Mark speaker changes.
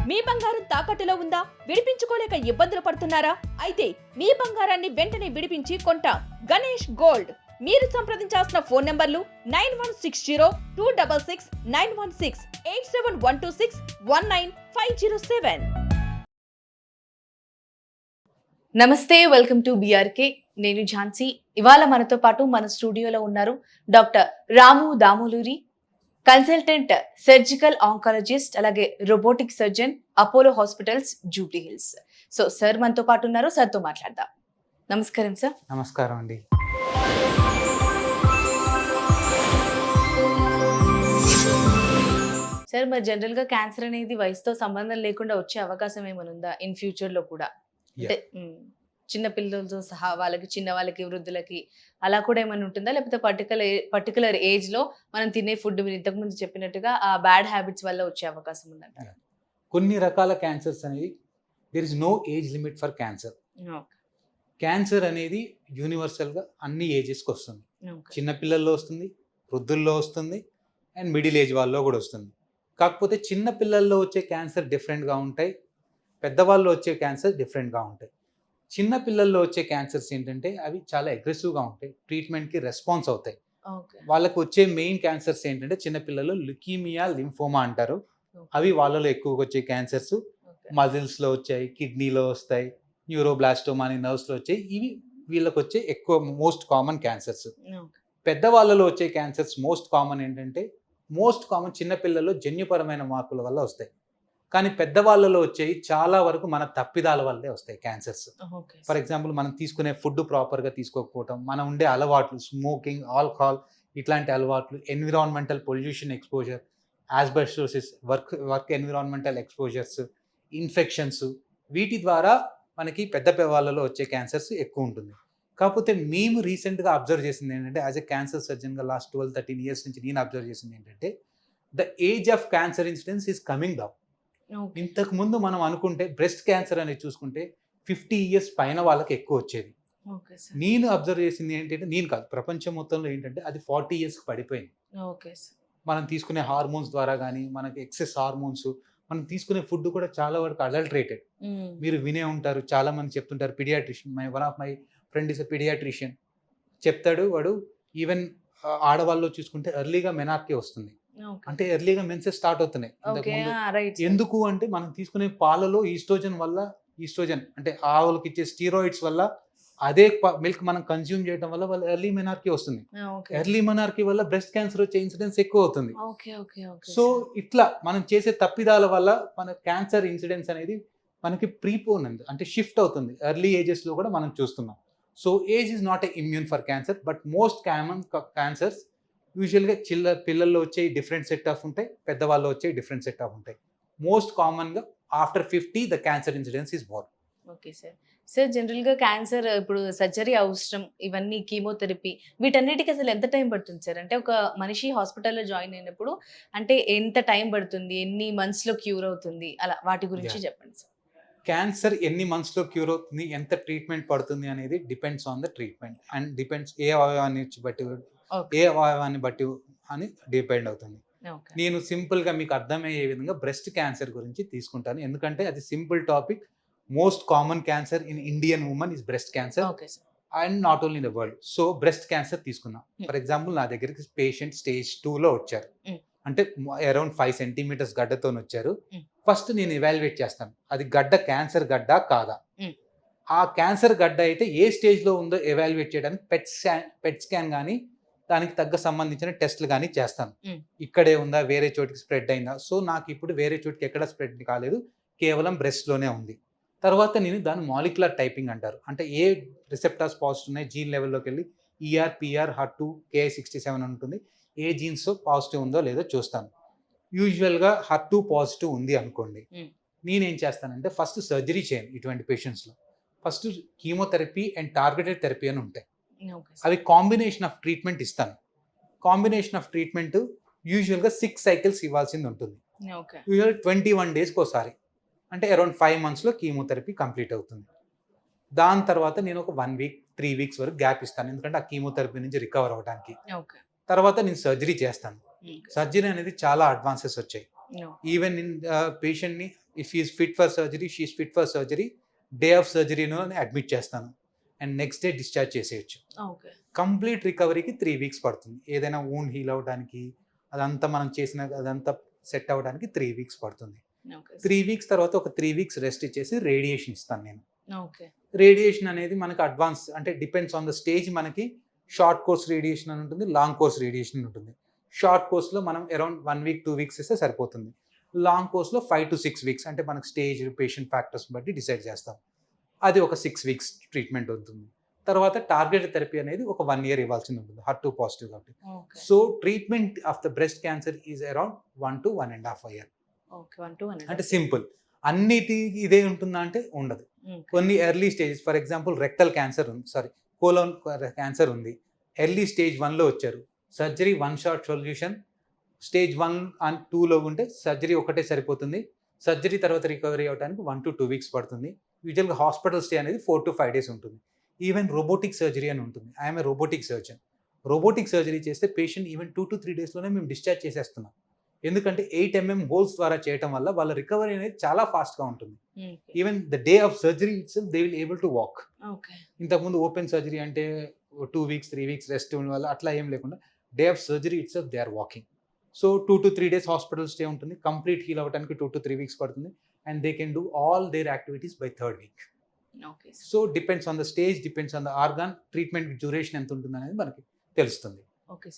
Speaker 1: మీ బంగారం తాకట్టులో ఉందా? విడిపించుకోలేక ఇబ్బందులు పడుతున్నారా? అయితే మీ బంగారాన్ని వెంటనే విడిపించి కొంటాం. గణేష్ గోల్డ్. మీరు సంప్రదించాల్సిన ఫోన్ నంబర్లు 9160-266-916, 8712619507.
Speaker 2: నమస్తే, వెల్కమ్ టు బిఆర్కే. నేను ఝాన్సీ. ఇవాళ మనతో పాటు మన స్టూడియోలో ఉన్నారు డాక్టర్ రాము దామోలూరి, కన్సల్టెంట్ సర్జికల్ ఆంకాలజిస్ట్, అలాగే robotic surgeon, Apollo hospitals, Jubilee hills. So sir మనతో పాటు ఉన్నారు, సార్తో మాట్లాడదాం. నమస్కారం సార్.
Speaker 3: నమస్కారం అండి.
Speaker 2: సార్, మరి జనరల్ గా క్యాన్సర్ అనేది వయసుతో సంబంధం లేకుండా వచ్చే అవకాశం ఏమైనా ఉందా ఇన్ ఫ్యూచర్ లో కూడా? అంటే చిన్న పిల్లలతో సహా చిన్న వాళ్ళకి, వృద్ధులకి అలా కూడా ఏమైనా ఉంటుందా? లేకపోతే పర్టికులర్ ఏజ్ లో మనం తినే ఫుడ్, మీరు ఇంతకు ముందు చెప్పినట్టుగా ఆ బ్యాడ్ హ్యాబిట్స్ వల్ల వచ్చే అవకాశం ఉందంటారా?
Speaker 3: కొన్ని రకాల క్యాన్సర్స్ అనేవి there is no age limit for cancer. Cancer అనేది యూనివర్సల్గా అన్ని ఏజెస్కి వస్తుంది. చిన్న పిల్లల్లో వస్తుంది, వృద్ధుల్లో వస్తుంది, అండ్ మిడిల్ ఏజ్ వాళ్ళలో కూడా వస్తుంది. కాకపోతే చిన్న పిల్లల్లో వచ్చే క్యాన్సర్ డిఫరెంట్గా ఉంటాయి, పెద్దవాళ్ళు వచ్చే క్యాన్సర్ డిఫరెంట్గా ఉంటాయి. చిన్న పిల్లల్లో వచ్చే క్యాన్సర్స్ ఏంటంటే అవి చాలా అగ్రెసివ్గా ఉంటాయి, ట్రీట్మెంట్కి రెస్పాన్స్ అవుతాయి. వాళ్ళకు వచ్చే మెయిన్ క్యాన్సర్స్ ఏంటంటే చిన్నపిల్లలు లుకీమియా, లింఫోమా అంటారు. అవి వాళ్ళలో ఎక్కువగా వచ్చే క్యాన్సర్స్. మజిల్స్లో వచ్చాయి, కిడ్నీలో వస్తాయి, న్యూరోబ్లాస్టోమా అని నర్వ్స్లో వచ్చాయి. ఇవి వీళ్ళకి వచ్చే ఎక్కువ మోస్ట్ కామన్ క్యాన్సర్స్. పెద్దవాళ్ళలో వచ్చే క్యాన్సర్స్ మోస్ట్ కామన్ ఏంటంటే చిన్నపిల్లల్లో జన్యుపరమైన మార్పుల వల్ల వస్తాయి. కానీ పెద్దవాళ్ళలో వచ్చేవి చాలా వరకు మన తప్పిదాల వల్లే వస్తాయి క్యాన్సర్స్. ఫర్ ఎగ్జాంపుల్, మనం తీసుకునే ఫుడ్ ప్రాపర్గా తీసుకోకపోవటం, మనం ఉండే అలవాట్లు, స్మోకింగ్, ఆల్కహాల్, ఇట్లాంటి అలవాట్లు, environmental pollution exposure, asbestosis, work environmental exposures, infections, వీటి ద్వారా మనకి పెద్ద వాళ్ళలో వచ్చే క్యాన్సర్స్ ఎక్కువ ఉంటుంది. కాకపోతే మేము రీసెంట్గా అబ్జర్వ్ చేసింది ఏంటంటే, యాజ్ ఎ క్యాన్సర్ సర్జన్గా లాస్ట్ 12-13 years నుంచి నేను అబ్జర్వ్ చేసింది ఏంటంటే, the age of cancer incidence is coming down. ఇంతకు ముందు మనం అనుకుంటే బ్రెస్ట్ క్యాన్సర్ అనేది చూసుకుంటే 50 years పైన వాళ్ళకి ఎక్కువ వచ్చేది. నేను అబ్జర్వ్ చేసింది ఏంటంటే, నేను కాదు, ప్రపంచం మొత్తంలో ఏంటంటే అది 40 yearsకి పడిపోయింది. మనం తీసుకునే హార్మోన్స్ ద్వారా కానీ, మనకి ఎక్సెస్ హార్మోన్స్, మనం తీసుకునే ఫుడ్ కూడా చాలా వరకు అడల్టరేటెడ్. మీరు వినే ఉంటారు, చాలా మంది చెప్తుంటారు. Paediatrician, one of my friend is a paediatrician, చెప్తాడు వాడు, ఈవెన్ ఆడవాళ్ళు చూసుకుంటే ఎర్లీగా మెనార్కీ వస్తుంది, అంటే ఎర్లీగా మెన్సెస్ స్టార్ట్ అవుతున్నాయి. ఎందుకు అంటే మనం తీసుకునే పాలలో ఈస్ట్రోజన్ అంటే ఆవులకి ఇచ్చే స్టీరాయిడ్స్ వల్ల, అదే మిల్క్ మనం కన్స్యూమ్ చేయడం వల్ల వాళ్ళు ఎర్లీ మెనార్కీ వస్తుంది. ఎర్లీ మెనార్కీ వల్ల బ్రెస్ట్ క్యాన్సర్ వచ్చే ఇన్సిడెన్స్ ఎక్కువ అవుతుంది. సో ఇట్లా మనం చేసే తప్పిదాల వల్ల మన క్యాన్సర్ ఇన్సిడెన్స్ అనేది మనకి ప్రీపోన్ అంటే షిఫ్ట్ అవుతుంది. ఎర్లీ ఏజెస్ లో కూడా మనం చూస్తున్నాం. So age is not a immune for cancer, but most common cancers యూజువల్గా పిల్లల్లో వచ్చే డిఫరెంట్ సెట్ ఆఫ్ ఉంటాయి, పెద్దవాళ్ళు వచ్చే డిఫరెంట్ సెట్ ఆఫ్ ఉంటాయి. మోస్ట్ కామన్గా after 50 the cancer incidence is more.
Speaker 2: Okay sir. Sir, జనరల్గా క్యాన్సర్ ఇప్పుడు సర్జరీ అవసరం, ఇవన్నీ కీమోథెరపీ, వీటన్నిటికీ అసలు ఎంత టైం పడుతుంది సార్? అంటే ఒక మనిషి హాస్పిటల్లో జాయిన్ అయినప్పుడు అంటే ఎంత టైం పడుతుంది, ఎన్ని మంత్స్లో క్యూర్ అవుతుంది, అలా వాటి గురించి చెప్పండి సార్.
Speaker 3: క్యాన్సర్ ఎన్ని మంత్స్లో క్యూర్ అవుతుంది, ఎంత ట్రీట్మెంట్ పడుతుంది అనేది depends on the treatment and depends ఏ అవయవాన్ని బట్టి అని డిపెండ్ అవుతుంది. నేను సింపుల్గా మీకు అర్థమయ్యే విధంగా బ్రెస్ట్ క్యాన్సర్ గురించి తీసుకుంటాను, ఎందుకంటే అది simple topic. Most common cancer in Indian women is breast cancer and not only in the world. So breast cancer తీసుకున్నాం. ఫర్ ఎగ్జాంపుల్, నా దగ్గరికి పేషెంట్ స్టేజ్ 2లో వచ్చారు, అంటే అరౌండ్ 5 centimeters గడ్డతో వచ్చారు. ఫస్ట్ నేను ఎవాల్యుయేట్ చేస్తాను, అది క్యాన్సర్ గడ్డ కాదా. ఆ క్యాన్సర్ గడ్డ అయితే ఏ స్టేజ్లో ఉందో ఎవాల్యుయేట్ చేయడానికి పెట్ స్కాన్ కానీ, దానికి తగ్గ సంబంధించిన టెస్ట్లు కానీ చేస్తాను. ఇక్కడే ఉందా, వేరే చోటికి స్ప్రెడ్ అయిందా. సో నాకు ఇప్పుడు వేరే చోటికి ఎక్కడ స్ప్రెడ్ కాలేదు, కేవలం బ్రెస్ట్లోనే ఉంది. తర్వాత నేను దాన్ని మాలిక్యులర్ టైపింగ్ అంటారు, అంటే ఏ రిసెప్టార్స్ పాజిటివ్ ఉన్నాయి జీన్ లెవెల్లోకి వెళ్ళి ER, PR, HER2, Ki67 ఉంటుంది, ఏ జీన్స్ పాజిటివ్ ఉందో లేదో చూస్తాను. యూజువల్గా HER2 పాజిటివ్ ఉంది అనుకోండి, నేనేం చేస్తానంటే ఫస్ట్ సర్జరీ చేయను ఇటువంటి పేషెంట్స్లో. First chemotherapy and targeted therapy అని ఉంటాయి, అవి కాంబినేషన్ ఆఫ్ ట్రీట్మెంట్ ఇస్తాను. కాంబినేషన్ ఆఫ్ ట్రీట్మెంట్ యూజువల్గా 6 cycles ఇవ్వాల్సింది ఉంటుంది. యూజువల్ 21 daysకి ఒకసారి, అంటే అరౌండ్ 5 monthsలో కీమోథెరపీ కంప్లీట్ అవుతుంది. దాని తర్వాత నేను ఒక 1 week 3 weeks వరకు గ్యాప్ ఇస్తాను, ఎందుకంటే ఆ కీమోథెరపీ నుంచి రికవర్ అవ్వడానికి. తర్వాత నేను సర్జరీ చేస్తాను. సర్జరీ అనేది చాలా అడ్వాన్సెస్ వచ్చాయి. ఈవెన్ పేషెంట్ని if is fit for surgery, she is fit for surgery, day of సర్జరీను అని అడ్మిట్ చేస్తాను అండ్ నెక్స్ట్ డే డిశ్చార్జ్ చేసేయచ్చు.
Speaker 2: ఓకే.
Speaker 3: కంప్లీట్ రికవరీకి 3 వీక్స్ పడుతుంది. ఏదైనా వూండ్ హీల్ అవ్వడానికి అదంతా మనం చేసిన అదంతా సెట్ అవ్వడానికి 3 వీక్స్ పడుతుంది.
Speaker 2: ఓకే.
Speaker 3: 3 వీక్స్ తర్వాత ఒక 3 వీక్స్ రెస్ట్ ఇచ్చేసి రేడియేషన్ ఇస్తాను నేను.
Speaker 2: ఓకే.
Speaker 3: రేడియేషన్ అనేది మనకి అడ్వాన్స్ అంటే డిపెండ్స్ ఆన్ ద స్టేజ్. మనకి షార్ట్ కోర్స్ రేడియేషన్ అని ఉంటుంది, లాంగ్ కోర్స్ రేడియేషన్ ఉంటుంది. షార్ట్ కోర్స్లో మనం అరౌండ్ 1 వీక్ 2 వీక్స్ ఇస్తే సరిపోతుంది. లాంగ్ కోర్స్లో 5 to 6 వీక్స్ అంటే మనకు స్టేజ్ పేషెంట్ ఫ్యాక్టర్స్ బట్టి డిసైడ్ చేస్తాం. అది ఒక 6 వీక్స్ ట్రీట్మెంట్ ఉంటుంది. తర్వాత టార్గెటెడ్ థెరపీ అనేది ఒక 1 year ఇవ్వాల్సి ఉంటుంది, HER2 పాజిటివ్ కాబట్టి.
Speaker 2: Okay.
Speaker 3: So treatment of the breast cancer is around 1 to 1.5 year.
Speaker 2: Okay. 1 to 1.
Speaker 3: అంటే సింపుల్. అన్నిటి ఇదే ఉంటుందా అంటే ఉండదు. కొన్ని early stages, for example rectal cancer ఉంది, కోలోన్ క్యాన్సర్ ఉంది, ఎర్లీ స్టేజ్ 1లో వచ్చారు, surgery 1 shot solution. Stage 1 and 2లో ఉంటే సర్జరీ ఒకటే సరిపోతుంది. సర్జరీ తర్వాత రికవరీ అవడానికి 1 to 2 వీక్స్ పడుతుంది. యూజువల్గా హాస్పిటల్ స్టే అనేది 4 to 5 days ఉంటుంది. ఈవెన్ రోబోటిక్ సర్జరీ అని ఉంటుంది. I'm a robotic surgeon. Robotic surgery చేస్తే పేషెంట్ ఈవెన్ 2 to 3 daysలోనే మేము డిశ్చార్జ్ చేసేస్తున్నాం. ఎందుకంటే 8 mm హోల్స్ ద్వారా చేయటం వల్ల వాళ్ళ రికవరీ అనేది చాలా ఫాస్ట్గా ఉంటుంది. Even the day of surgery itself they will able to walk.
Speaker 2: Okay.
Speaker 3: ఇంతకుముందు ఓపెన్ సర్జరీ అంటే 2 వీక్స్ 3 వీక్స్ రెస్ట్ ఉన్న వల్ల అట్లా ఏం లేకుండా day of surgery itself they are walking. So 2 to 3 days hospital stay ఉంటుంది. కంప్లీట్ హీల్ అవ్వడానికి 2 to 3 weeks పడుతుంది and they can do all their activities by 3rd week.
Speaker 2: Okay.
Speaker 3: So depends on the stage, depends on the organ, treatment duration ఎంత ఉంటుంది అనేది మనకి తెలుస్తుంది.
Speaker 2: Okay.